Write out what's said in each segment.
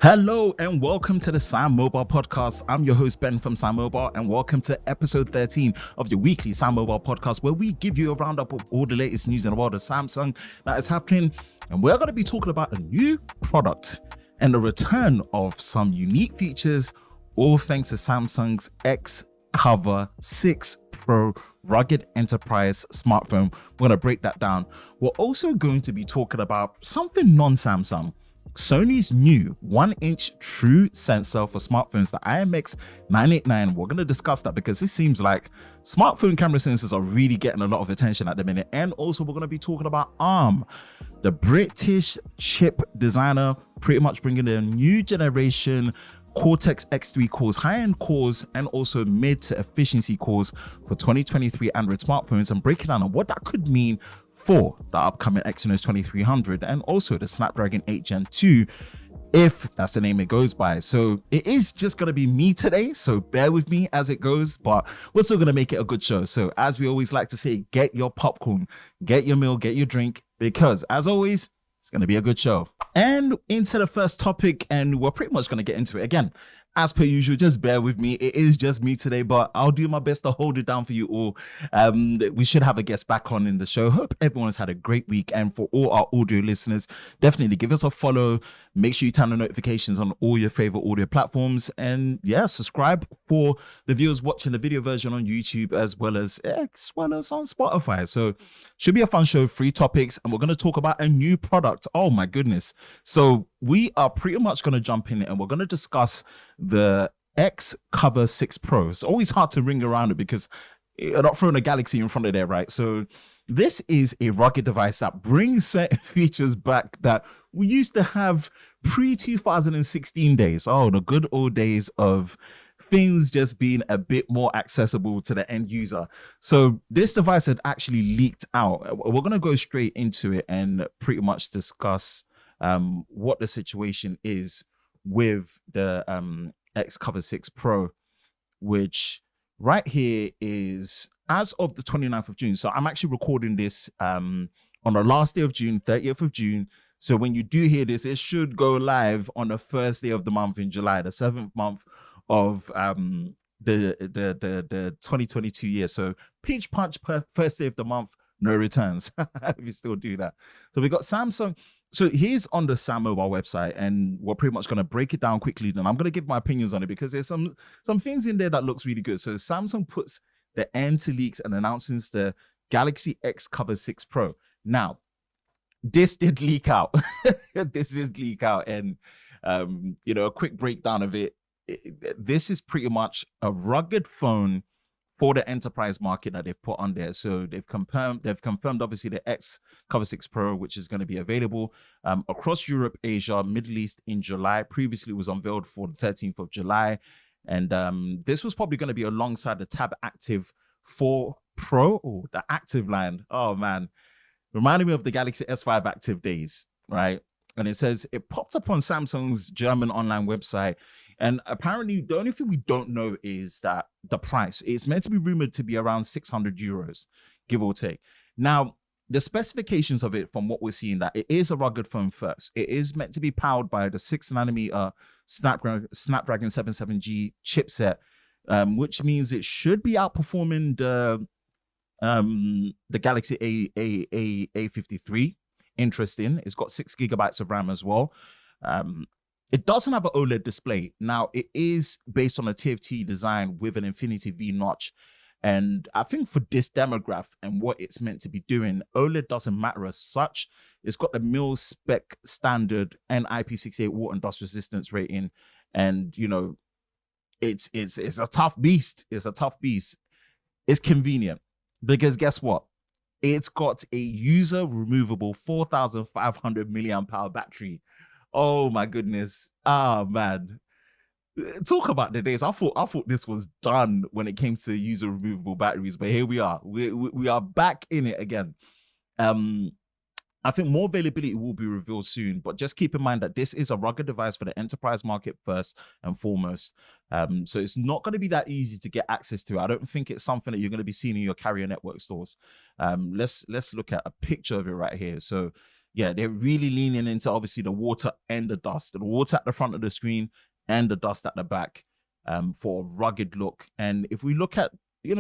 Hello and welcome to the SamMobile Podcast. I'm your host Ben from SamMobile, and welcome to episode 13 of your weekly SamMobile Podcast, where we give you a roundup of all the latest news in the world of Samsung that is happening. And we're going to be talking about a new product and the return of some unique features, all thanks to Samsung's XCover 6 Pro rugged enterprise smartphone. We're going to break that down. We're also going to be talking about something non-Samsung. Sony's new 1-inch true sensor for smartphones, the IMX 989. We're going to discuss that because it seems like smartphone camera sensors are really getting a lot of attention at the minute. And also we're going to be talking about ARM, the British chip designer, pretty much bringing a new generation Cortex-X3 cores, high-end cores, and also mid to efficiency cores for 2023 Android smartphones, and breaking down on what that could mean for the upcoming Exynos 2300 and also the Snapdragon 8 Gen 2, if that's the name it goes by. So it is just going to be me today, so bear with me as it goes, but we're still going to make it a good show. So as we always like to say, get your popcorn, get your meal, get your drink, because as always, it's going to be a good show. And into the first topic, and we're pretty much going to get into it again. As per usual, just bear with me. It is just me today, but I'll do my best to hold it down for you all. We should have a guest back on in the show. Hope everyone has had a great week. And for all our audio listeners, definitely give us a follow. Make sure you turn on notifications on all your favorite audio platforms. And yeah, subscribe for the viewers watching the video version on YouTube as well as on Spotify. So should be a fun show, 3 topics. And we're going to talk about a new product. Oh my goodness. So we are pretty much going to jump in and we're going to discuss the XCover 6 Pro. It's always hard to ring around it because you're not throwing a Galaxy in front of there, right? So this is a rugged device that brings certain features back that we used to have pre-2016 days. Oh, the good old days of things just being a bit more accessible to the end user. So this device had actually leaked out. We're going to go straight into it and pretty much discuss what the situation is with the XCover 6 Pro, which right here is as of the 29th of June. So I'm actually recording this on the last day of June, 30th of June. So when you do hear this, it should go live on the first day of the month in July, the 7th month of the 2022 year. So pinch punch per first day of the month, no returns. If you still do that. So we got Samsung. So here's on the SamMobile website, and we're pretty much going to break it down quickly. Then I'm going to give my opinions on it because there's some things in there that looks really good. So Samsung puts the end to leaks and announces the Galaxy XCover 6 Pro. Now, this did leak out. This did leak out, and a quick breakdown of it. This is pretty much a rugged phone for the enterprise market that they've put on there. So they've confirmed obviously the XCover 6 Pro, which is going to be available across Europe, Asia, Middle East in July. Previously it was unveiled for the 13th of July. And this was probably going to be alongside the Tab Active 4 Pro, or the Active line. Oh man, reminded me of the Galaxy S5 Active days, right? And it says it popped up on Samsung's German online website. And apparently the only thing we don't know is that the price is meant to be rumored to be around 600 euros, give or take. Now, the specifications of it, from what we're seeing, that it is a rugged phone first. It is meant to be powered by the 6nm Snapdragon 77G chipset, which means it should be outperforming the Galaxy A53. Interesting. It's got 6 GB of RAM as well. It doesn't have an OLED display. Now, it is based on a TFT design with an Infinity V notch. And I think for this demographic and what it's meant to be doing, OLED doesn't matter as such. It's got the mil-spec standard and IP68 water and dust resistance rating. And, it's a tough beast. It's a tough beast. It's convenient because guess what? It's got a user removable 4,500 milliamp hour battery. Oh my goodness. Ah, man. Talk about the days. I thought this was done when it came to user removable batteries, but here we are. We are back in it again. I think more availability will be revealed soon, but just keep in mind that this is a rugged device for the enterprise market first and foremost. So it's not going to be that easy to get access to. I don't think it's something that you're going to be seeing in your carrier network stores. Let's look at a picture of it right here. So yeah, they're really leaning into obviously the water and the dust, the water at the front of the screen and the dust at the back, for a rugged look. And if we look at,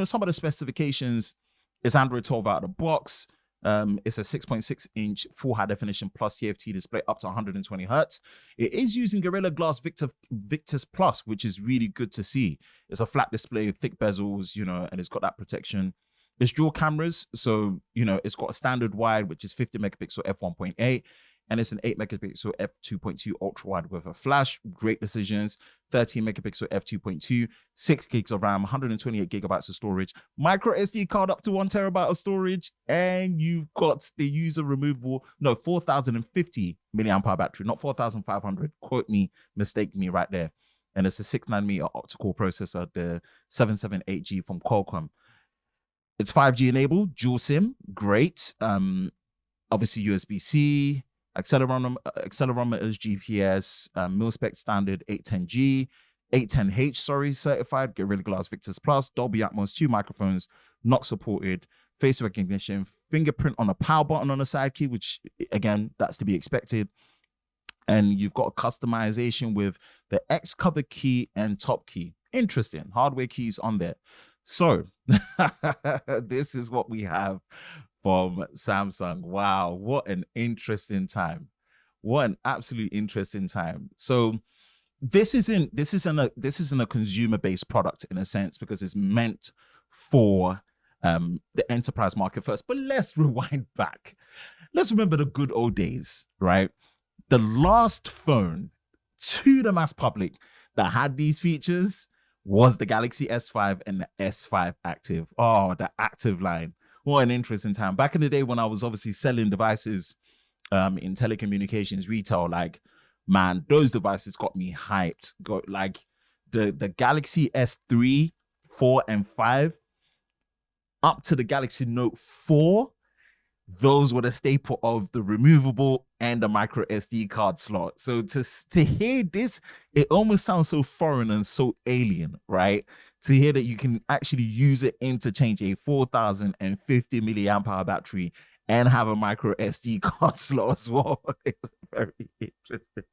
some of the specifications, it's Android 12 out of the box. It's a 6.6-inch full high definition plus TFT display up to 120 hertz. It is using Gorilla Glass Victus Plus, which is really good to see. It's a flat display, thick bezels, and it's got that protection. It's dual cameras, so it's got a standard wide, which is 50 megapixel f1.8, and it's an 8 megapixel f2.2 ultra wide with a flash. Great decisions. 13 megapixel f2.2, 6 gigs of RAM, 128 gigabytes of storage, micro SD card up to 1 terabyte of storage, and you've got the user removable, 4050 milliamp hour battery, not 4500. Mistake me right there. And it's a 6nm octa-core processor, the 778G from Qualcomm. It's 5G enabled, dual SIM, great. Obviously USB-C, accelerometers, GPS, mil-spec standard 810G, 810H, certified, Gorilla Glass Victus Plus, Dolby Atmos, 2 microphones, not supported, face recognition, fingerprint on a power button on the side key, which again, that's to be expected. And you've got a customization with the XCover key and top key. Interesting, hardware keys on there. So this is what we have from Samsung. Wow, what an interesting time. What an absolute interesting time. So this isn't a consumer-based product in a sense, because it's meant for the enterprise market first. But let's rewind back. Let's remember the good old days, right? The last phone to the mass public that had these features was the Galaxy S5 and the S5 Active. Oh, the Active line. What an interesting time. Back in the day when I was obviously selling devices in telecommunications retail, like, man, those devices got me hyped. Got like the Galaxy S3, 4, and 5 up to the Galaxy Note 4. Those were the staple of the removable and the micro SD card slot. So to hear this, it almost sounds so foreign and so alien, right? To hear that you can actually use it interchange a 4050 milliamp hour battery and have a micro SD card slot as well. It's very interesting.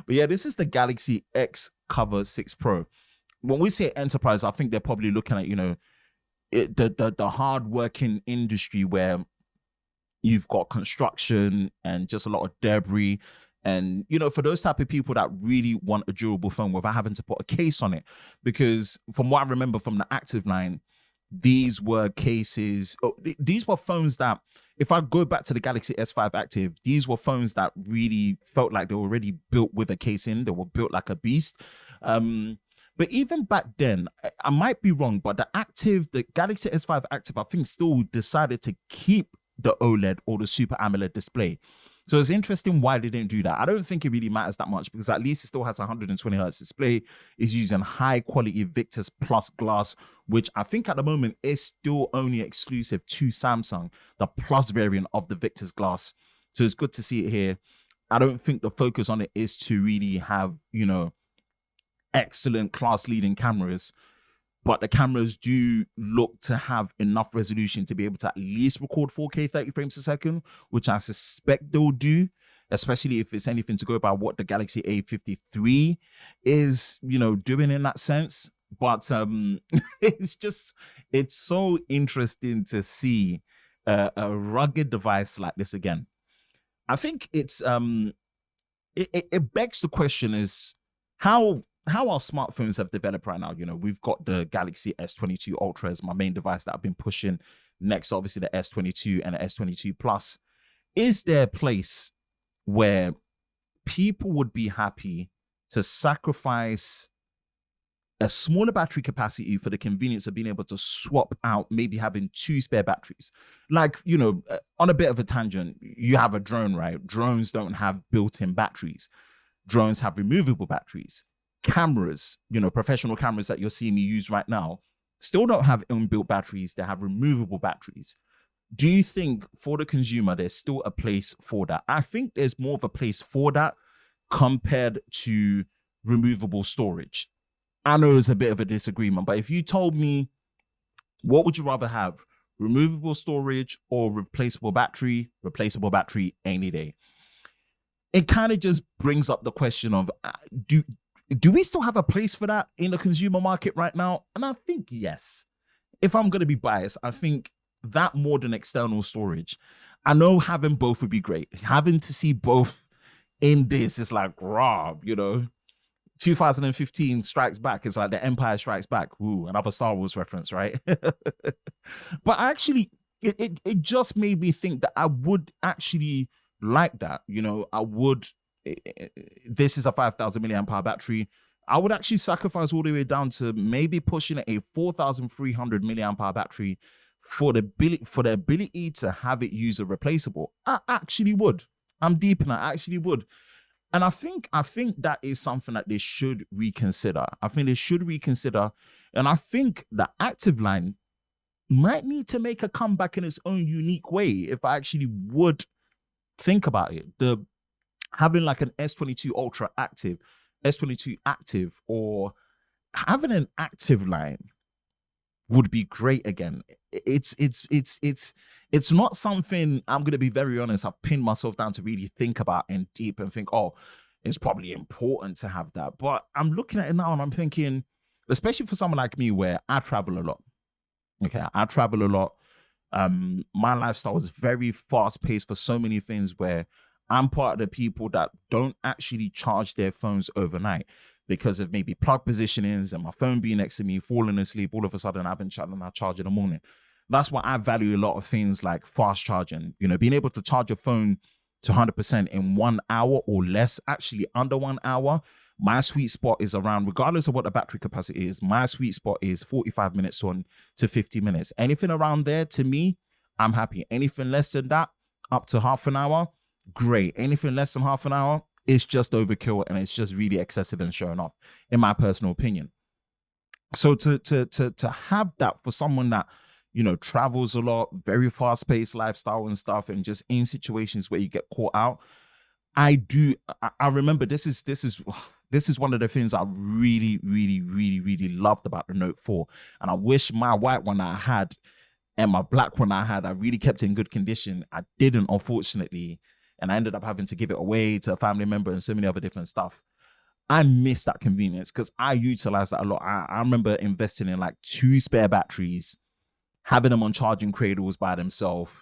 But yeah, this is the Galaxy XCover 6 Pro. When we say enterprise, I think they're probably looking at, the hard working industry where you've got construction and just a lot of debris. And, for those type of people that really want a durable phone without having to put a case on it, because from what I remember from the Active line, these were cases, these were phones that, if I go back to the Galaxy S5 Active, these were phones that really felt like they were already built with a case in. They were built like a beast. But even back then, I might be wrong, but the Galaxy S5 Active, I think still decided to keep the OLED or the Super AMOLED display. So it's interesting why they didn't do that. I don't think it really matters that much, because at least it still has a 120 hertz display. It's using high quality Victus Plus glass, which I think at the moment is still only exclusive to Samsung, the Plus variant of the Victus glass. So it's good to see it here. I don't think the focus on it is to really have, excellent class leading cameras, but the cameras do look to have enough resolution to be able to at least record 4K 30 frames a second, which I suspect they'll do, especially if it's anything to go by what the Galaxy A53 is, doing in that sense. But it's so interesting to see a rugged device like this again. I think it begs the question is how our smartphones have developed right now. We've got the Galaxy S22 Ultra as my main device that I've been pushing. Next, obviously, the S22 and the S22 Plus. Is there a place where people would be happy to sacrifice a smaller battery capacity for the convenience of being able to swap out, maybe having 2 spare batteries? Like, on a bit of a tangent, you have a drone, right? Drones don't have built-in batteries. Drones have removable batteries. Cameras, professional cameras that you're seeing me use right now, still don't have inbuilt batteries. They have removable batteries. do you think for the consumer, there's still a place for that? I think there's more of a place for that compared to removable storage. I know it's a bit of a disagreement, but if you told me, what would you rather have? Removable storage or replaceable battery? Replaceable battery any day. It kind of just brings up the question of, do we still have a place for that in the consumer market right now? And I think yes. If I'm going to be biased, I think that more than external storage. I know having both would be great. Having to see both in this is like, raw, 2015 Strikes Back is like the Empire Strikes Back. Ooh, another Star Wars reference, right? But actually, it just made me think that I would actually like that. I would, this is a 5,000 milliamp hour battery. I would actually sacrifice all the way down to maybe pushing a 4,300 milliamp hour battery for the ability to have it user replaceable. I actually would. I'm deep in that. I actually would. And I think that is something that they should reconsider. I think they should reconsider. And I think the active line might need to make a comeback in its own unique way if I actually would think about it. Having like an S22 Ultra active, S22 active, or having an active line would be great again. It's not something, I'm going to be very honest, I've pinned myself down to really think about and deep and think, oh, it's probably important to have that. But I'm looking at it now and I'm thinking, especially for someone like me where I travel a lot. Okay, I travel a lot. My lifestyle is very fast paced for so many things where I'm part of the people that don't actually charge their phones overnight because of maybe plug positionings and my phone being next to me, falling asleep, all of a sudden I've been charging, I charge in the morning. That's why I value a lot of things like fast charging, being able to charge your phone to 100% in 1 hour or less, actually under 1 hour. My sweet spot is around, regardless of what the battery capacity is, my sweet spot is 45 minutes to 50 minutes. Anything around there, to me, I'm happy. Anything less than that, up to half an hour, great. Anything less than half an hour, it's just overkill and it's just really excessive and showing off, in my personal opinion. So to have that for someone that, travels a lot, very fast-paced lifestyle and stuff, and just in situations where you get caught out, I remember this is one of the things I really, really, really, really loved about the Note 4. And I wish my white one I had and my black one I really kept it in good condition. I didn't, unfortunately. And I ended up having to give it away to a family member and so many other different stuff. I miss that convenience because I utilize that a lot. I remember investing in like 2 spare batteries, having them on charging cradles by themselves,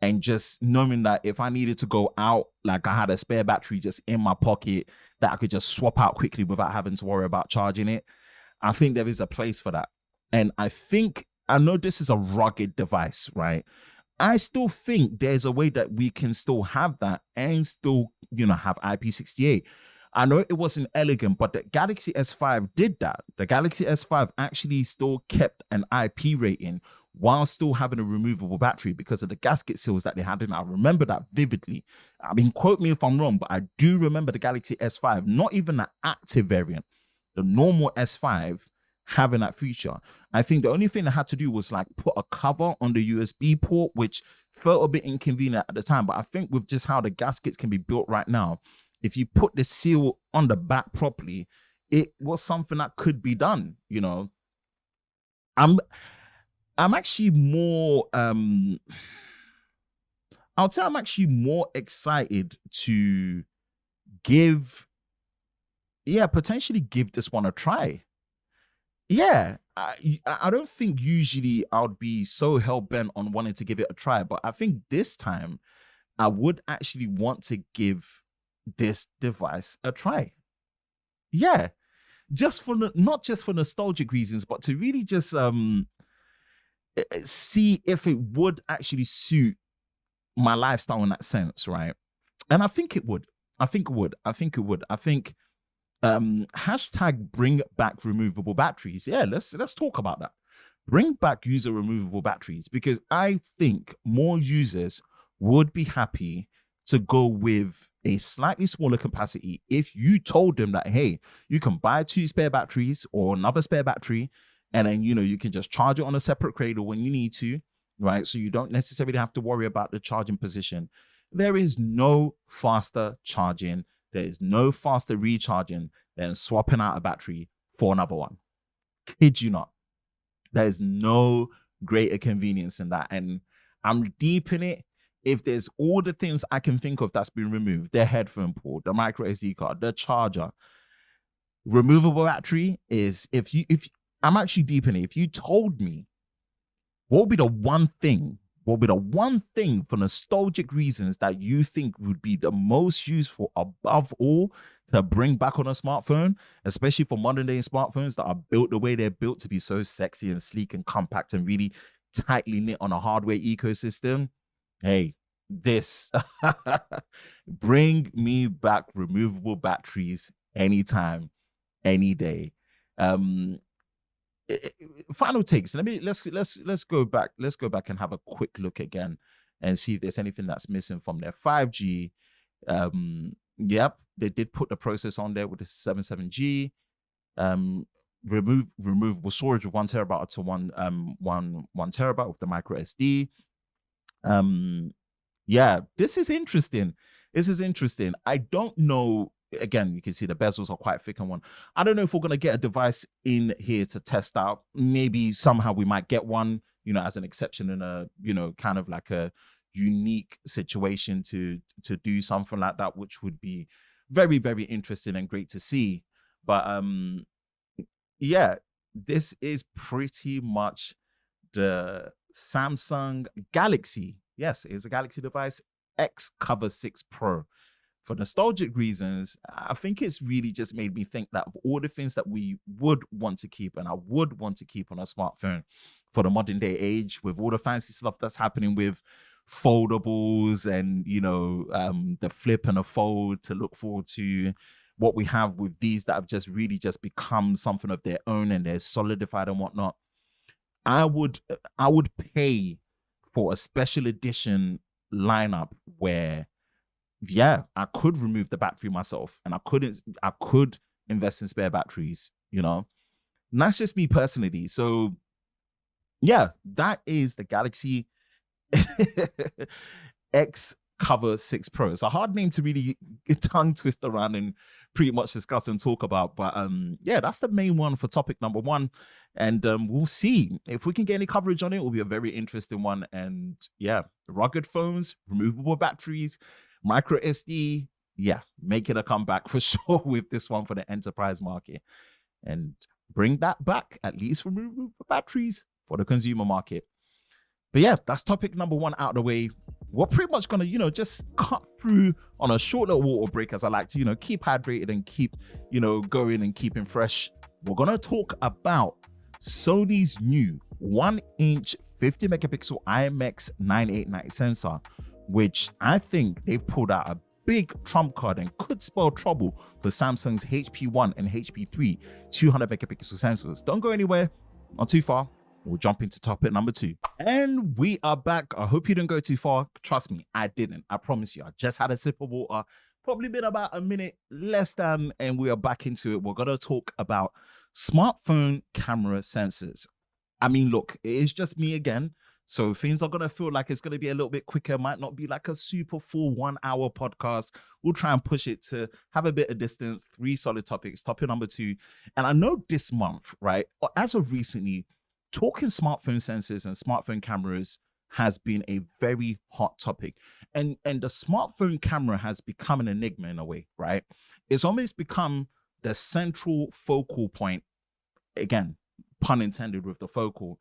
and just knowing that if I needed to go out, like I had a spare battery just in my pocket that I could just swap out quickly without having to worry about charging it. I think there is a place for that. And I know this is a rugged device, right? I still think there's a way that we can still have that and still, have IP68. I know it wasn't elegant, but the Galaxy S5 did that. The Galaxy S5 actually still kept an IP rating while still having a removable battery because of the gasket seals that they had in. I remember that vividly. I mean, quote me if I'm wrong, but I do remember the Galaxy S5, not even the active variant, the normal S5 having that feature. I think the only thing I had to do was like put a cover on the USB port, which felt a bit inconvenient at the time. But I think with just how the gaskets can be built right now, if you put the seal on the back properly, it was something that could be done. I'm actually more I would say I'm actually more excited to potentially give this one a try. Yeah, I don't think usually I would be so hell-bent on wanting to give it a try, but I think this time I would actually want to give this device a try. Yeah, not just for nostalgic reasons, but to really just see if it would actually suit my lifestyle in that sense, right? And I think it would. I think hashtag bring back removable batteries. Yeah, let's talk about that. Bring back user removable batteries, because I think more users would be happy to go with a slightly smaller capacity if you told them that, hey, you can buy 2 spare batteries or another spare battery, and then you can just charge it on a separate cradle when you need to. right? So you don't necessarily have to worry about the charging position. There is no faster charging. There is no faster recharging than swapping out a battery for another one. Kid you not. There is no greater convenience in that. And I'm deep in it. If there's all the things I can think of that's been removed, the headphone port, the micro SD card, the charger, removable battery is, if I'm actually deep in it. If you told me what would be the one thing for nostalgic reasons that you think would be the most useful above all to bring back on a smartphone, especially for modern day smartphones that are built the way they're built to be so sexy and sleek and compact and really tightly knit on a hardware ecosystem? Hey, this bring me back removable batteries anytime, any day. Final takes. Let's go back and have a quick look again and see if there's anything that's missing from there. 5G. Yep, they did put the process on there with the 77G. Removable storage of 1 terabyte up to one terabyte with the micro SD. Yeah, this is interesting. I don't know. Again, you can see the bezels are quite thick and one. I don't know if we're going to get a device in here to test out. Maybe somehow we might get one, as an exception in a, kind of like a unique situation to do something like that, which would be very, very interesting and great to see. But yeah, this is pretty much the Samsung Galaxy. Yes, it is a Galaxy device, XCover 6 Pro. For nostalgic reasons, I think it's really just made me think that of all the things that we would want to keep and I would want to keep on a smartphone for the modern day age, with all the fancy stuff that's happening with foldables and, the flip and a fold, to look forward to what we have with these that have just really just become something of their own and they're solidified and whatnot. I would pay for a special edition lineup where, yeah, I could remove the battery myself and I could invest in spare batteries, And that's just me personally. So yeah, that is the Galaxy XCover 6 Pro. It's a hard name to really tongue twist around and pretty much discuss and talk about. But yeah, that's the main one for topic number one. And we'll see if we can get any coverage on it. It will be a very interesting one. And yeah, rugged phones, removable batteries, micro SD, yeah, making a comeback for sure with this one for the enterprise market, and bring that back, at least for removable batteries for the consumer market. But yeah, that's topic number one out of the way. We're pretty much gonna, just cut through on a short little water break, as I like to, keep hydrated and keep, going and keeping fresh. We're gonna talk about Sony's new 1-inch 50 megapixel IMX 9890 sensor, which I think they've pulled out a big trump card and could spell trouble for Samsung's HP1 and HP3 200 megapixel sensors. Don't go anywhere, not too far. We'll jump into topic number 2. And we are back. I hope you didn't go too far. Trust me, I didn't. I promise you. I just had a sip of water. Probably been about a minute less than, and we are back into it. We're going to talk about smartphone camera sensors. I mean, look, it is just me again. So things are going to feel like it's going to be a little bit quicker. Might not be like a super full 1 hour podcast. We'll try and push it to have a bit of distance. 3 solid topics. Topic number 2. And I know this month, right, as of recently, talking smartphone sensors and smartphone cameras has been a very hot topic. And the smartphone camera has become an enigma in a way, right? It's almost become the central focal point, again, pun intended with the focal,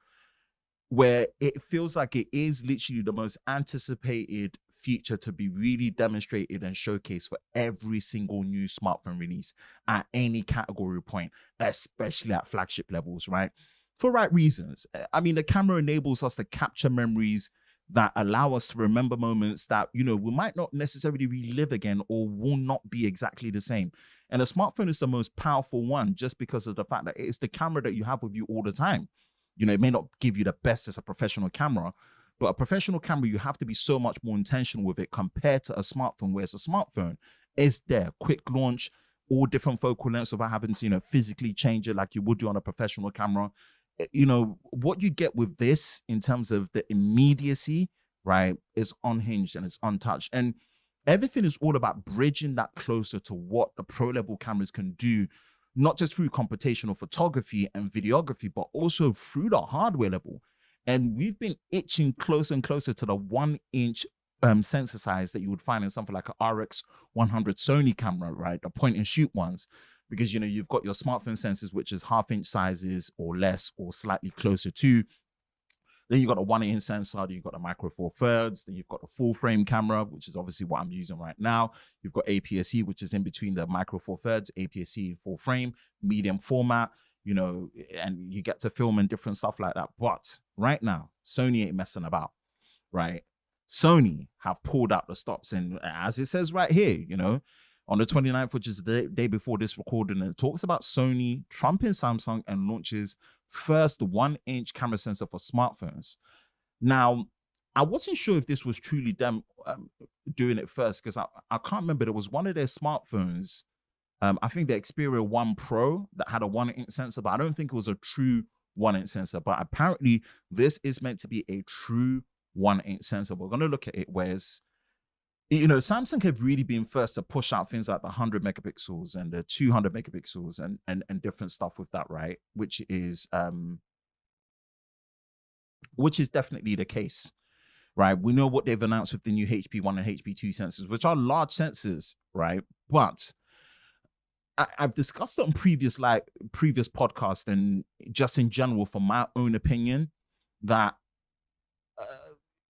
where it feels like it is literally the most anticipated feature to be really demonstrated and showcased for every single new smartphone release at any category point, especially at flagship levels, right? For right reasons. I mean, the camera enables us to capture memories that allow us to remember moments that, we might not necessarily relive again or will not be exactly the same. And a smartphone is the most powerful one just because of the fact that it's the camera that you have with you all the time. It may not give you the best as a professional camera, but a professional camera, you have to be so much more intentional with it compared to a smartphone, whereas a smartphone is there, quick launch, all different focal lengths without having to, physically change it like you would do on a professional camera. what you get with this in terms of the immediacy, right, is unhinged and it's untouched. And everything is all about bridging that closer to what the pro level cameras can do, not just through computational photography and videography, but also through the hardware level. And we've been itching closer and closer to the 1-inch sensor size that you would find in something like an RX 100 Sony camera, right? The point and shoot ones. Because, you've got your smartphone sensors, which is 1/2-inch sizes or less or slightly closer to. Then you've got a 1-inch sensor, then you've got the micro four thirds, then you've got the full frame camera, which is obviously what I'm using right now. You've got APS-C, which is in between the micro four thirds, APS-C full frame, medium format, and you get to film and different stuff like that. But right now, Sony ain't messing about, right? Sony have pulled out the stops. And as it says right here, on the 29th, which is the day before this recording, it talks about Sony trumping Samsung and launches first 1-inch camera sensor for smartphones. Now, I wasn't sure if this was truly them doing it first, because I can't remember. There was one of their smartphones, I think the Xperia 1 Pro, that had a 1-inch sensor, but I don't think it was a true 1-inch sensor. But apparently, this is meant to be a true 1-inch sensor. We're going to look at it, whereas Samsung have really been first to push out things like the 100 megapixels and the 200 megapixels and different stuff with that, right? Which is definitely the case, right? We know what they've announced with the new HP1 and HP2 sensors, which are large sensors, right? But I've discussed it on previous podcasts and just in general, from my own opinion, that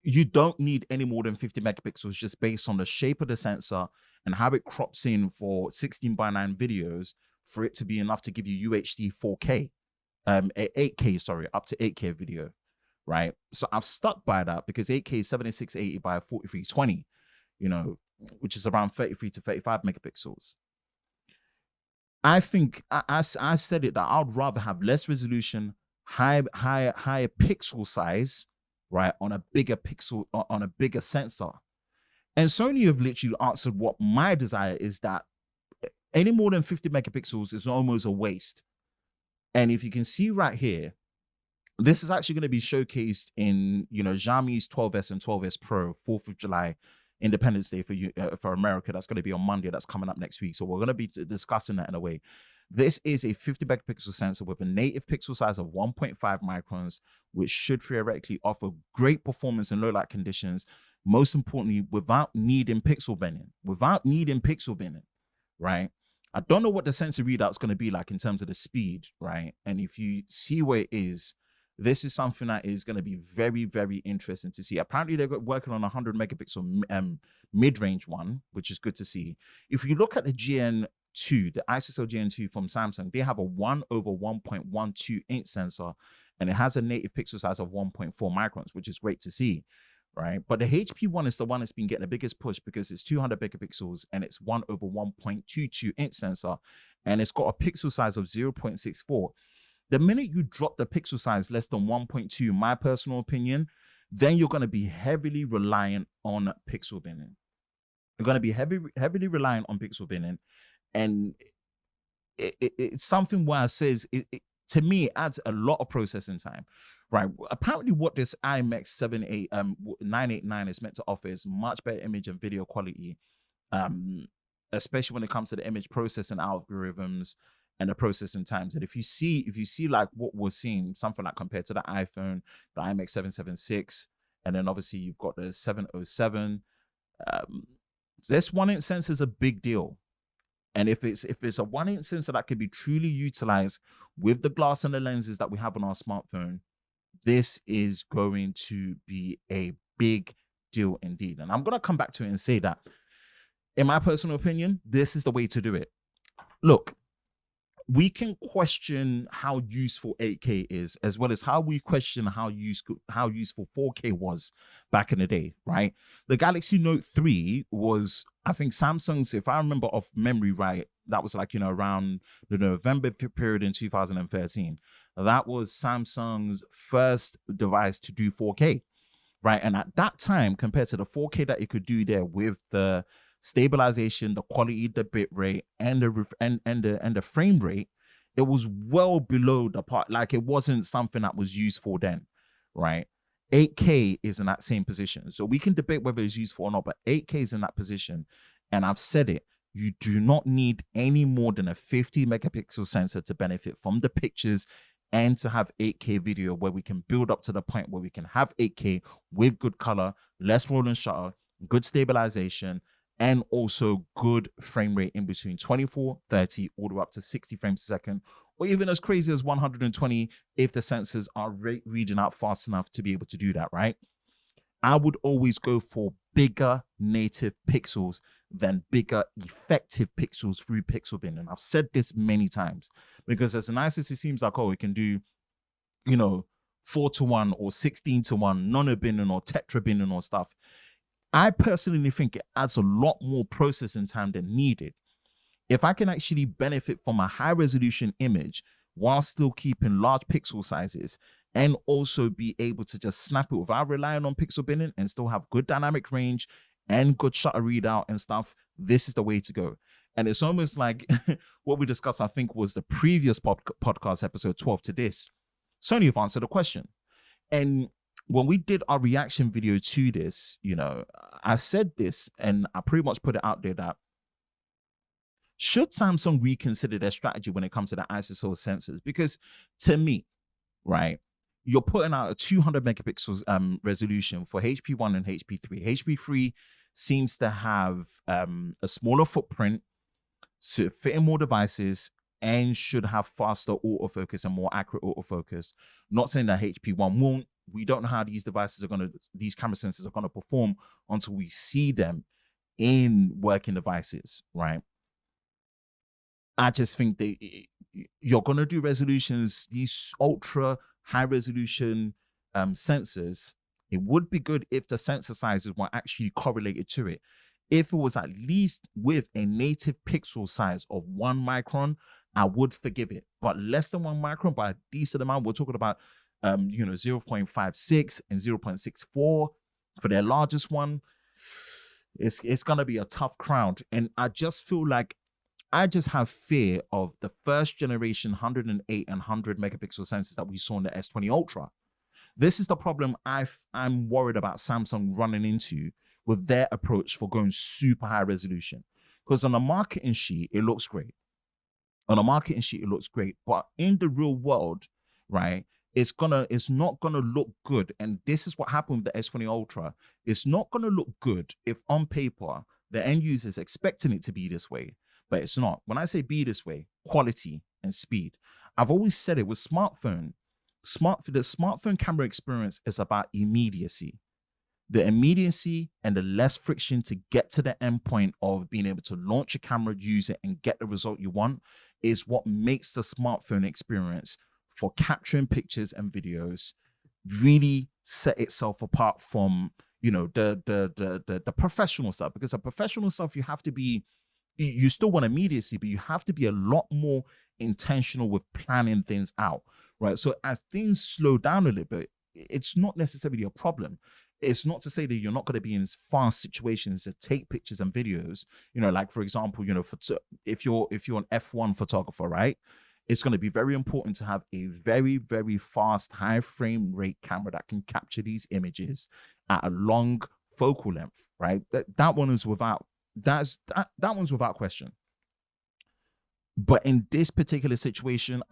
you don't need any more than 50 megapixels just based on the shape of the sensor and how it crops in for 16:9 videos for it to be enough to give you UHD 4K, 8K, sorry, up to 8K video, right? So I've stuck by that because 8K is 7680 by 4320, which is around 33 to 35 megapixels. I think I said it that I'd rather have less resolution, higher pixel size, right, on a bigger sensor. And Sony have literally answered what my desire is, that any more than 50 megapixels is almost a waste. And if you can see right here, this is actually going to be showcased in, Xiaomi's 12S and 12S Pro, 4th of July, Independence Day for America. That's going to be on Monday. That's coming up next week. So we're going to be discussing that in a way. This is a 50 megapixel sensor with a native pixel size of 1.5 microns, which should theoretically offer great performance in low light conditions. Most importantly, without needing pixel bending, right? I don't know what the sensor readout is going to be like in terms of the speed, right? And if you see where it is, this is something that is going to be very, very interesting to see. Apparently, they're working on a 100 megapixel mid-range one, which is good to see. If you look at the the ISOCELL GN2 from Samsung, they have a 1/1.12-inch sensor, and it has a native pixel size of 1.4 microns, which is great to see, right? But the HP one is the one that's been getting the biggest push because it's 200 megapixels and it's 1/1.22-inch sensor, and it's got a pixel size of 0.64. The minute you drop the pixel size less than 1.2, my personal opinion, then you're going to be heavily reliant on pixel binning. You're going to be heavily reliant on pixel binning. And it's something where it says, to me, it adds a lot of processing time, right? Apparently what this IMX 989 is meant to offer is much better image and video quality, especially when it comes to the image processing algorithms and the processing times. And if you see like what we're seeing, something like compared to the iPhone, the IMX 776, and then obviously you've got the 707, this 1-inch sensor is a big deal. And if it's a 1-inch sensor that can be truly utilized with the glass and the lenses that we have on our smartphone, this is going to be a big deal indeed. And I'm going to come back to it and say that, in my personal opinion, this is the way to do it. Look, we can question how useful 8K is, as well as how we question how useful 4K was back in the day, right? The Galaxy Note 3 was, I think, Samsung's, if I remember off memory right, that was like, around the November period in 2013. That was Samsung's first device to do 4K, right? And at that time, compared to the 4K that it could do there with the stabilization, the quality, the bit rate, and the frame rate, it was well below the part. Like, it wasn't something that was useful then, right? 8K is in that same position. So we can debate whether it's useful or not, but 8K is in that position. And I've said it, you do not need any more than a 50 megapixel sensor to benefit from the pictures and to have 8K video, where we can build up to the point where we can have 8K with good color, less roll and shutter, good stabilization, and also good frame rate in between 24, 30, all the way up to 60 frames a second, or even as crazy as 120 if the sensors are reading out fast enough to be able to do that, right? I would always go for bigger native pixels than bigger effective pixels through pixel bin. And I've said this many times, because as nice as it seems like, oh, it can do, 4:1 or 16:1 nano binning or tetra binning or stuff, I personally think it adds a lot more processing time than needed. If I can actually benefit from a high resolution image while still keeping large pixel sizes, and also be able to just snap it without relying on pixel binning and still have good dynamic range and good shutter readout and stuff, this is the way to go. And it's almost like what we discussed, I think, was the previous podcast episode 12 to this. Sony have answered the question. And when we did our reaction video to this, I said this, and I pretty much put it out there, that should Samsung reconsider their strategy when it comes to the ISO sensors? Because to me, right, you're putting out a 200 megapixels resolution for HP1 and HP3. HP3 seems to have a smaller footprint, to fit in more devices, and should have faster autofocus and more accurate autofocus. Not saying that HP1 won't. We don't know how these camera sensors are gonna perform until we see them in working devices, right? I just think you're gonna do resolutions, these ultra high resolution sensors. It would be good if the sensor sizes were actually correlated to it. If it was at least with a native pixel size of 1 micron, I would forgive it. But less than 1 micron by a decent amount, we're talking about 0.56 and 0.64 for their largest one. It's gonna be a tough crowd. And I just feel like I just have fear of the first generation 108 and 100 megapixel sensors that we saw in the S20 Ultra. This is the problem I'm worried about Samsung running into with their approach for going super high resolution. Because on the marketing sheet, it looks great. But in the real world, right, it's not gonna look good. And this is what happened with the S20 Ultra. It's not gonna look good if on paper the end user is expecting it to be this way, but it's not. When I say be this way, quality and speed. I've always said it with the smartphone camera experience is about immediacy. The immediacy and the less friction to get to the end point of being able to launch a camera, use it, and get the result you want is what makes the smartphone experience for capturing pictures and videos really set itself apart from the professional stuff. Because the professional stuff, you still want immediacy, but you have to be a lot more intentional with planning things out, right? So as things slow down a little bit, it's not necessarily a problem. It's not to say that you're not going to be in fast situations to take pictures and videos, like, for example, if you're an F1 photographer, right? It's going to be very important to have a very, very fast, high frame rate camera that can capture these images at a long focal length, right? That one's without question. But in this particular situation,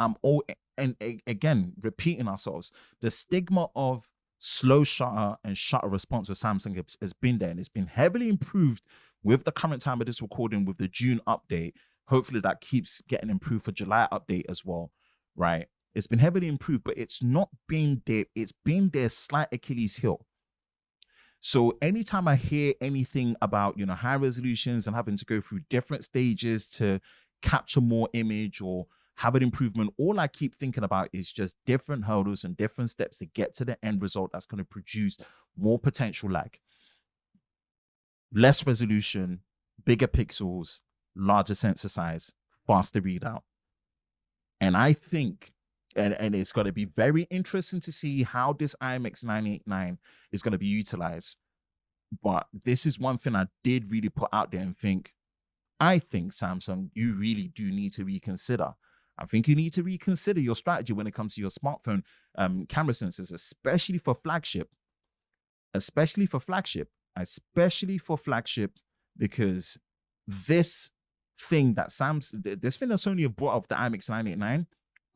again, repeating ourselves, the stigma of slow shutter and shutter response with Samsung has been there, and it's been heavily improved with the current time of this recording with the June update. Hopefully that keeps getting improved for July update as well, right? It's been heavily improved, but it's not been there. It's been their slight Achilles heel. So anytime I hear anything about, high resolutions and having to go through different stages to capture more image or have an improvement, all I keep thinking about is just different hurdles and different steps to get to the end result that's going to produce more potential lag. Less resolution, bigger pixels, larger sensor size, faster readout. And I think, and it's going to be very interesting to see how this IMX 989 is going to be utilized. But this is one thing I did really put out there and think, I think, Samsung, you really do need to reconsider. I think you need to reconsider your strategy when it comes to your smartphone camera sensors, especially for flagship, because this thing that Sony have brought up, the IMX 989,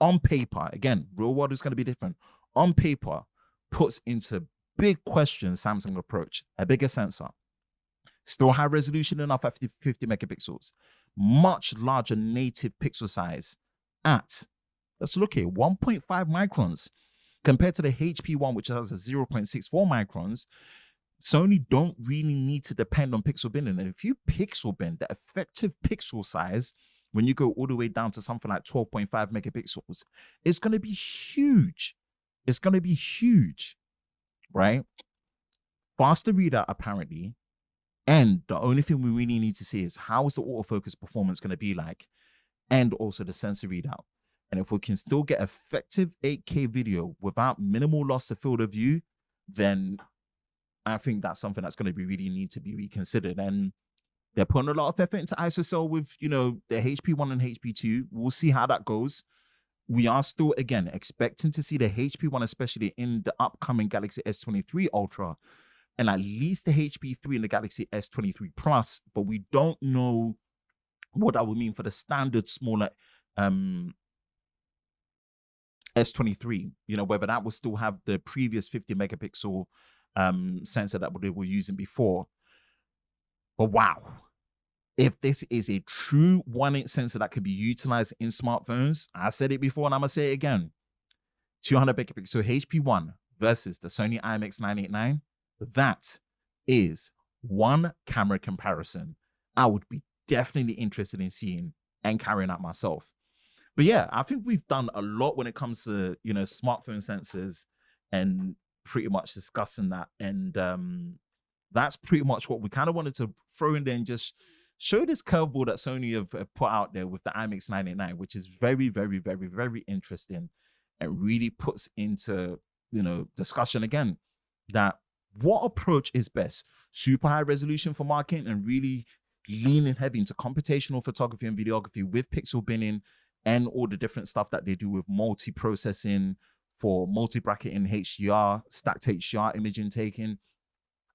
on paper, again, real world is going to be different. On paper, puts into big question Samsung approach, a bigger sensor, still high resolution enough at 50 megapixels, much larger native pixel size at, let's look here, 1.5 microns compared to the HP one, which has a 0.64 microns. Sony don't really need to depend on pixel binning. And if you pixel bin, the effective pixel size, when you go all the way down to something like 12.5 megapixels, it's going to be huge. It's going to be huge, right? Faster readout, apparently. And the only thing we really need to see is how is the autofocus performance going to be like, and also the sensor readout. And if we can still get effective 8K video without minimal loss to field of view, then I think that's something that's going to really need to be reconsidered. And they're putting a lot of effort into ISOCELL with, the HP1 and HP2. We'll see how that goes. We are still, again, expecting to see the HP1, especially in the upcoming Galaxy S23 Ultra, and at least the HP3 in the Galaxy S23 Plus, but we don't know what that would mean for the standard smaller S23, whether that will still have the previous 50 megapixel sensor that they were using before. But wow, if this is a true 1-inch sensor that could be utilized in smartphones, I said it before and I'm gonna say it again, 200 megapixel HP1 versus the Sony IMX 989, that is one camera comparison I would be definitely interested in seeing and carrying out myself. But yeah, I think we've done a lot when it comes to, smartphone sensors and pretty much discussing that. And that's pretty much what we kind of wanted to throw in there and just show this curveball that Sony have put out there with the IMX 989, which is very, very, very, very interesting and really puts into, discussion again that what approach is best? Super high resolution for marketing and really leaning heavy into computational photography and videography with pixel binning and all the different stuff that they do with multi-processing for multi-bracketing HDR, stacked HDR imaging taking,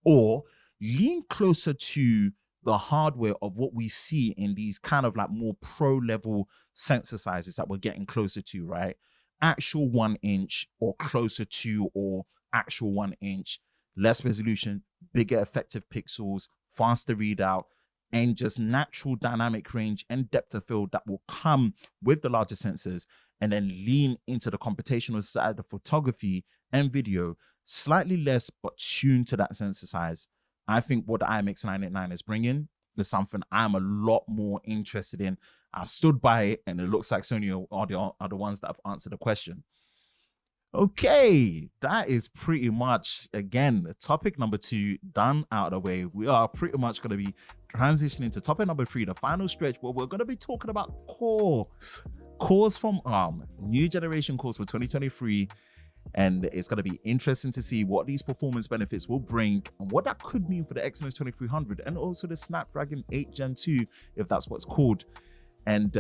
or lean closer to the hardware of what we see in these kind of like more pro level sensor sizes that we're getting closer to, right? Actual 1-inch or closer to, or actual 1-inch, less resolution, bigger effective pixels, faster readout, and just natural dynamic range and depth of field that will come with the larger sensors, and then lean into the computational side of photography and video, slightly less but tuned to that sensor size. I think what the IMX 989 is bringing is something I'm a lot more interested in. I've stood by it, and it looks like Sony are the ones that have answered the question. Okay, that is pretty much, again, topic number 2 done, out of the way. We are pretty much going to be transitioning to topic number 3, the final stretch, where we're going to be talking about cores from ARM, new generation cores for 2023. And it's going to be interesting to see what these performance benefits will bring and what that could mean for the Exynos 2300 and also the Snapdragon 8 Gen 2, if that's what's called. And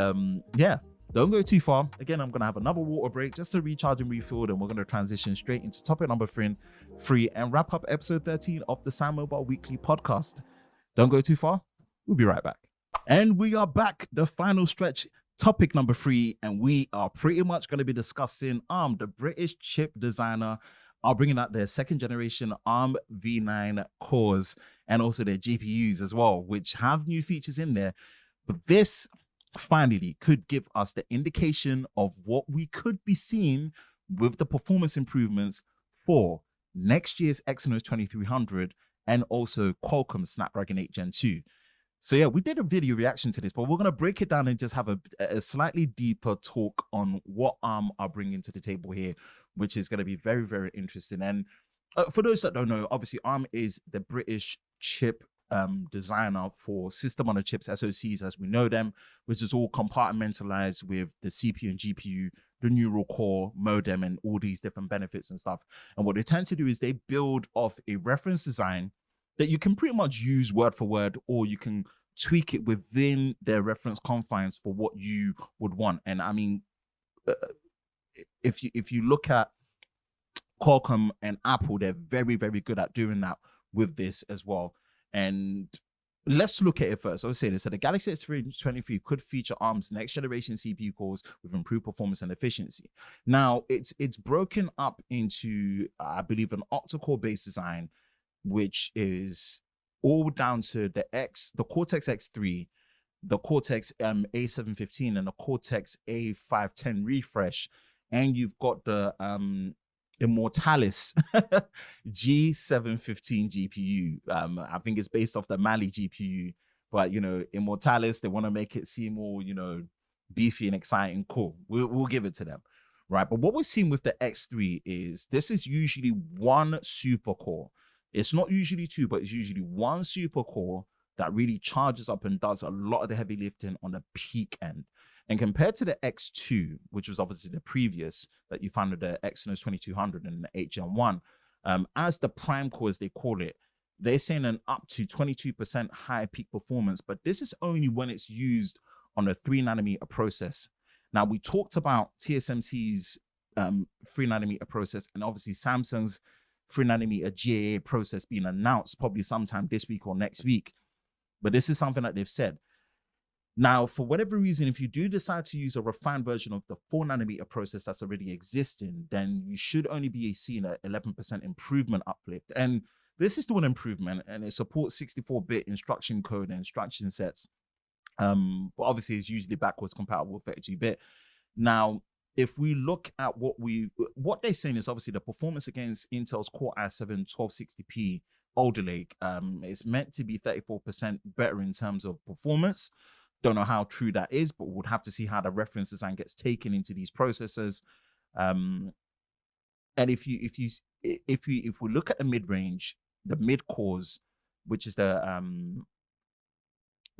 yeah, don't go too far. Again, I'm going to have another water break just to recharge and refill, and we're going to transition straight into topic number 3 and wrap up episode 13 of the SamMobile Weekly Podcast. Don't go too far. We'll be right back. And we are back, the final stretch, topic number 3, and we are pretty much going to be discussing ARM, the British chip designer, are bringing out their 2nd generation ARM v9 cores and also their GPUs as well, which have new features in there. But this finally could give us the indication of what we could be seeing with the performance improvements for next year's Exynos 2300 and also Qualcomm Snapdragon 8 Gen 2. So yeah, we did a video reaction to this, but we're going to break it down and just have a slightly deeper talk on what ARM are bringing to the table here, which is going to be very, very interesting. And for those that don't know, obviously ARM is the British chip designer for system on a chips, SoCs as we know them, which is all compartmentalized with the CPU and GPU, the neural core, modem, and all these different benefits and stuff. And what they tend to do is they build off a reference design that you can pretty much use word for word, or you can tweak it within their reference confines for what you would want. And I mean, if you look at Qualcomm and Apple, they're very, very good at doing that with this as well. And let's look at it first. I was saying this. So the Galaxy S23 could feature ARM's next generation CPU cores with improved performance and efficiency. Now, it's broken up into, I believe, an octa-core based design, which is all down to the Cortex-X3, the Cortex A715, and the Cortex A510 refresh. And you've got the Immortalis G715 GPU. I think it's based off the Mali GPU, but Immortalis, they want to make it seem more, beefy and exciting. Cool. We'll give it to them, right? But what we're seeing with the X3 is this is usually one super core. It's not usually two, but it's usually one super core that really charges up and does a lot of the heavy lifting on the peak end. And compared to the X2, which was obviously the previous that you found with the Exynos 2200 and the 8 Gen 1, as the prime core, as they call it, they're saying an up to 22% higher peak performance, but this is only when it's used on a 3nm process. Now, we talked about TSMC's 3nm process and obviously Samsung's 3nm GAA process being announced probably sometime this week or next week. But this is something that they've said. Now, for whatever reason, if you do decide to use a refined version of the 4nm process that's already existing, then you should only be seeing an 11% improvement uplift. And this is still an improvement, and it supports 64-bit instruction code and instruction sets. But obviously, it's usually backwards compatible with 32-bit. Now, if we look at what they're saying is obviously the performance against Intel's Core i7 1260p Alder Lake is meant to be 34% better in terms of performance. Don't know how true that is, but we'll have to see how the reference design gets taken into these processors. And if we look at the mid-range, the mid cores, which is the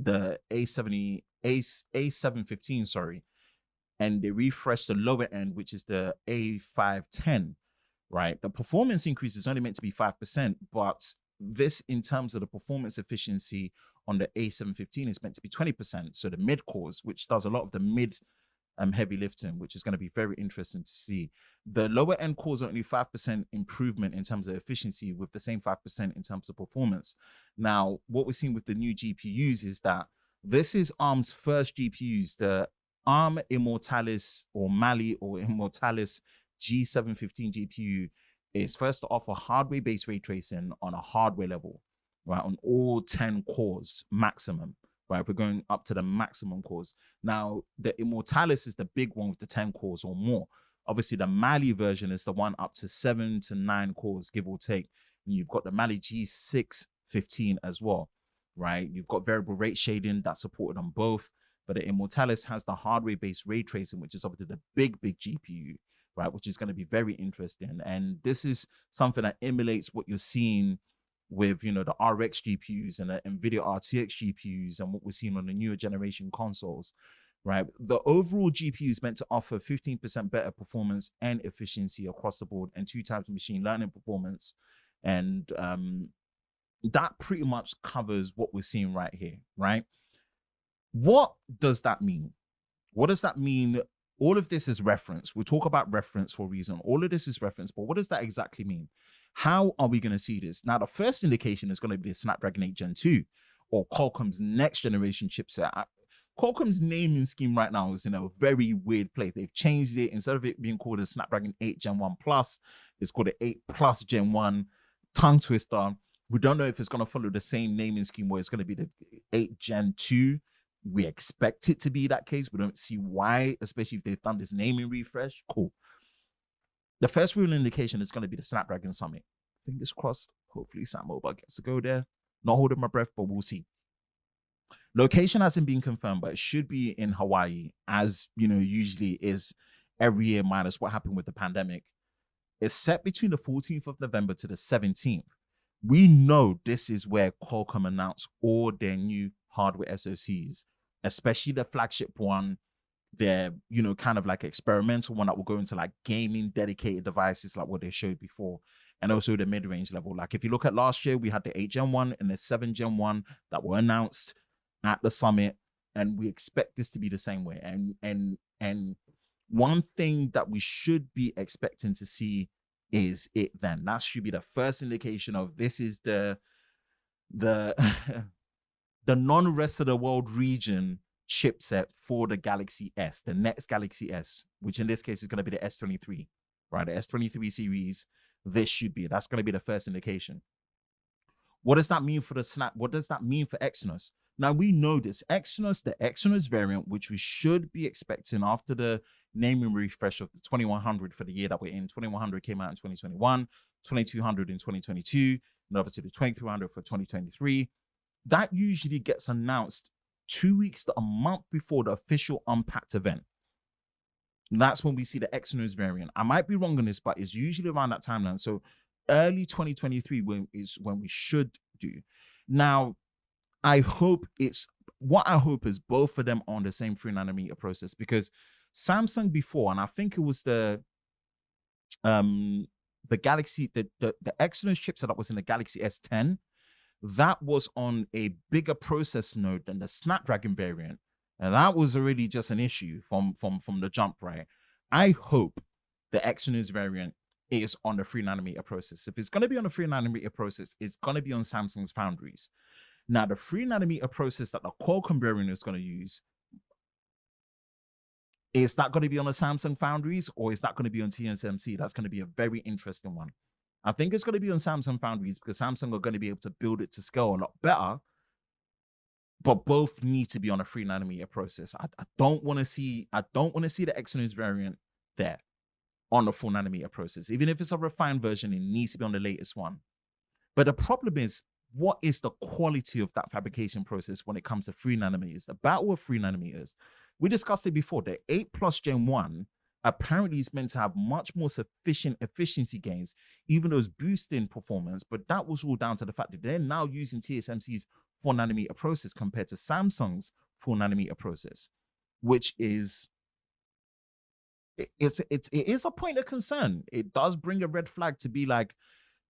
A715, sorry, and they refresh the lower end, which is the A510, right? The performance increase is only meant to be 5%, but this, in terms of the performance efficiency on the A715, is meant to be 20%. So the mid cores, which does a lot of the mid heavy lifting, which is going to be very interesting to see. The lower end cores are only 5% improvement in terms of efficiency, with the same 5% in terms of performance. Now, what we're seeing with the new GPUs is that this is ARM's first GPUs, the ARM Immortalis or Mali or Immortalis G715 GPU is first to offer hardware-based ray tracing on a hardware level, right, on all 10 cores maximum, right? We're going up to the maximum cores. Now, the Immortalis is the big one with the 10 cores or more. Obviously, the Mali version is the one up to 7 to 9 cores, give or take. And you've got the Mali G615 as well, right? You've got variable rate shading that's supported on both, but the Immortalis has the hardware-based ray tracing, which is obviously the big GPU, right, which is going to be very interesting. And this is something that emulates what you're seeing with, the RX GPUs and the NVIDIA RTX GPUs and what we're seeing on the newer generation consoles, right? The overall GPU is meant to offer 15% better performance and efficiency across the board and 2 times machine learning performance. And that pretty much covers what we're seeing right here, right? What does that mean? What does that mean? All of this is reference. We talk about reference for a reason. All of this is reference, but what does that exactly mean? How are we going to see this? Now, the first indication is going to be the Snapdragon 8 Gen 2 or Qualcomm's next generation chipset. Qualcomm's naming scheme right now is in a very weird place. They've changed it. Instead of it being called a Snapdragon 8 Gen 1 Plus, it's called the 8 Plus Gen 1. Tongue twister. We don't know if it's going to follow the same naming scheme where it's going to be the 8 Gen 2. We expect it to be that case. We don't see why, especially if they've done this naming refresh. Cool. The first real indication is going to be the Snapdragon Summit. Fingers crossed. Hopefully SamMobile gets to go there. Not holding my breath, but we'll see. Location hasn't been confirmed, but it should be in Hawaii, as usually is every year, minus what happened with the pandemic. It's set between the 14th of November to the 17th. We know this is where Qualcomm announced all their new hardware SoCs, especially the flagship one, their kind of like experimental one that will go into like gaming dedicated devices like what they showed before, and also the mid-range level. Like if you look at last year, we had the 8 Gen 1 and the 7 Gen 1 that were announced at the summit, and we expect this to be the same way. And one thing that we should be expecting to see is it then. That should be the first indication of this is the the non-rest of the world region chipset for the Galaxy S, the next Galaxy S, which in this case is going to be the S23, right? The S23 series. That's going to be the first indication. What does that mean for the Snap? What does that mean for Exynos? Now we know this Exynos, the Exynos variant, which we should be expecting after the naming refresh of the 2100 for the year that we're in. 2100 came out in 2021, 2200 in 2022, and obviously the 2300 for 2023. That usually gets announced 2 weeks to a month before the official Unpacked event. And that's when we see the Exynos variant. I might be wrong on this, but it's usually around that timeline. So early 2023 is when we should do. Now, I hope is both of them on the same 3nm process, because Samsung before, and I think it was the Galaxy, the Exynos chipset that was in the Galaxy S10, that was on a bigger process node than the Snapdragon variant. And that was already just an issue from the jump, right? I hope the Exynos variant is on the 3nm process. If it's going to be on the 3nm process, it's going to be on Samsung's foundries. Now, the 3nm process that the Qualcomm variant is going to use, is that going to be on the Samsung foundries, or is that going to be on TSMC? That's going to be a very interesting one. I think it's going to be on Samsung foundries because Samsung are going to be able to build it to scale a lot better, but both need to be on a 3nm process. I don't want to see the Exynos variant there on the 4nm process. Even if it's a refined version, it needs to be on the latest one. But the problem is, what is the quality of that fabrication process when it comes to 3nm? The battle of 3nm. We discussed it before. The 8 Plus Gen 1 apparently is meant to have much more sufficient efficiency gains, even though it's boosting performance. But that was all down to the fact that they're now using TSMC's 4nm process compared to Samsung's 4nm process, which is it is a point of concern. It does bring a red flag to be like,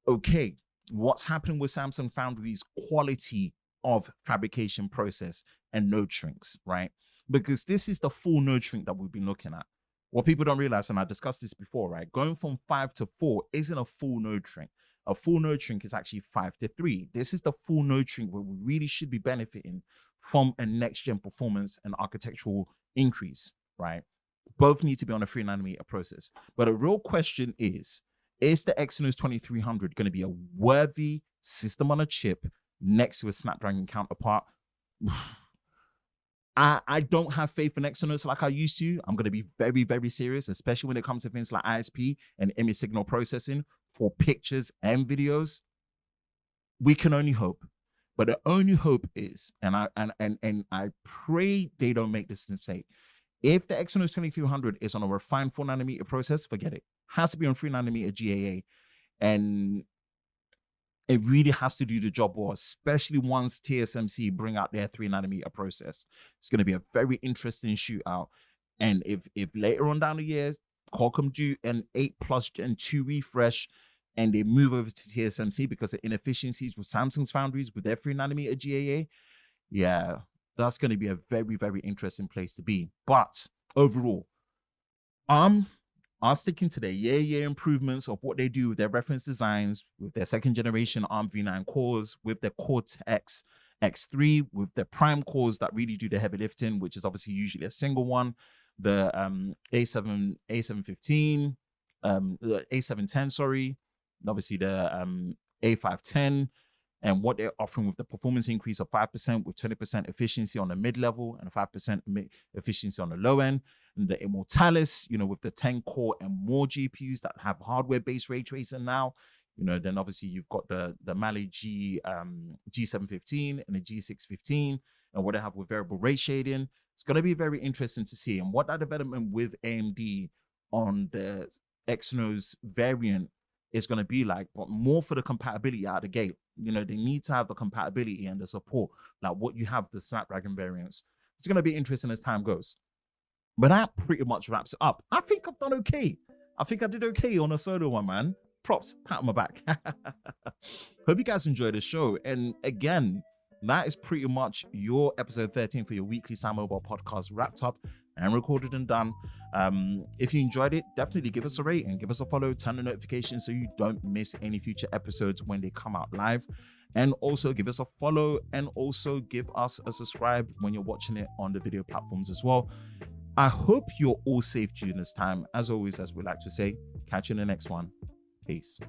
okay, what's happening with Samsung Foundry's quality of fabrication process and node shrinks, right? Because this is the full node shrink that we've been looking at. What people don't realize, and I discussed this before, right? Going from 5 to 4 isn't a full node shrink. A full node shrink is actually 5 to 3. This is the full node shrink where we really should be benefiting from a next-gen performance and architectural increase, right? Both need to be on a 3nm process. But a real question is the Exynos 2300 going to be a worthy system on a chip next to a Snapdragon counterpart? I don't have faith in Exynos like I used to. I'm going to be very, very serious, especially when it comes to things like ISP and image signal processing for pictures and videos. We can only hope. But the only hope is, and I pray they don't make this mistake. If the Exynos 2300 is on a refined 4nm process, forget it. Has to be on 3nm GAA. And it really has to do the job well, especially once TSMC bring out their 3nm process. It's going to be a very interesting shootout. And if later on down the year, Qualcomm do an 8 Plus Gen 2 refresh and they move over to TSMC because of inefficiencies with Samsung's foundries with their 3nm GAA, yeah, that's going to be a very, very interesting place to be. But overall, are sticking to their year improvements of what they do with their reference designs, with their second generation ARM v9 cores, with their Cortex-X3, with their prime cores that really do the heavy lifting, which is obviously usually a single one, the A715, the A710, sorry, obviously the A510, and what they're offering with the performance increase of 5% with 20% efficiency on the mid-level and 5% efficiency on the low end. And the Immortalis, with the 10 core and more GPUs that have hardware-based ray tracing now. Then obviously you've got the Mali G715 and the G615 and what they have with variable rate shading. It's going to be very interesting to see. And what that development with AMD on the Exynos variant is going to be like, but more for the compatibility out of the gate. They need to have the compatibility and the support, like what you have the Snapdragon variants. It's going to be interesting as time goes. But that pretty much wraps it up. I think I've done okay. I think I did okay on a solo one, man. Props, pat on my back. Hope you guys enjoyed the show. And again, that is pretty much your episode 13 for your weekly SamMobile podcast wrapped up and recorded and done. If you enjoyed it, definitely give us a rate and give us a follow, turn on notifications so you don't miss any future episodes when they come out live. And also give us a follow and also give us a subscribe when you're watching it on the video platforms as well. I hope you're all safe during this time. As always, as we like to say, catch you in the next one. Peace.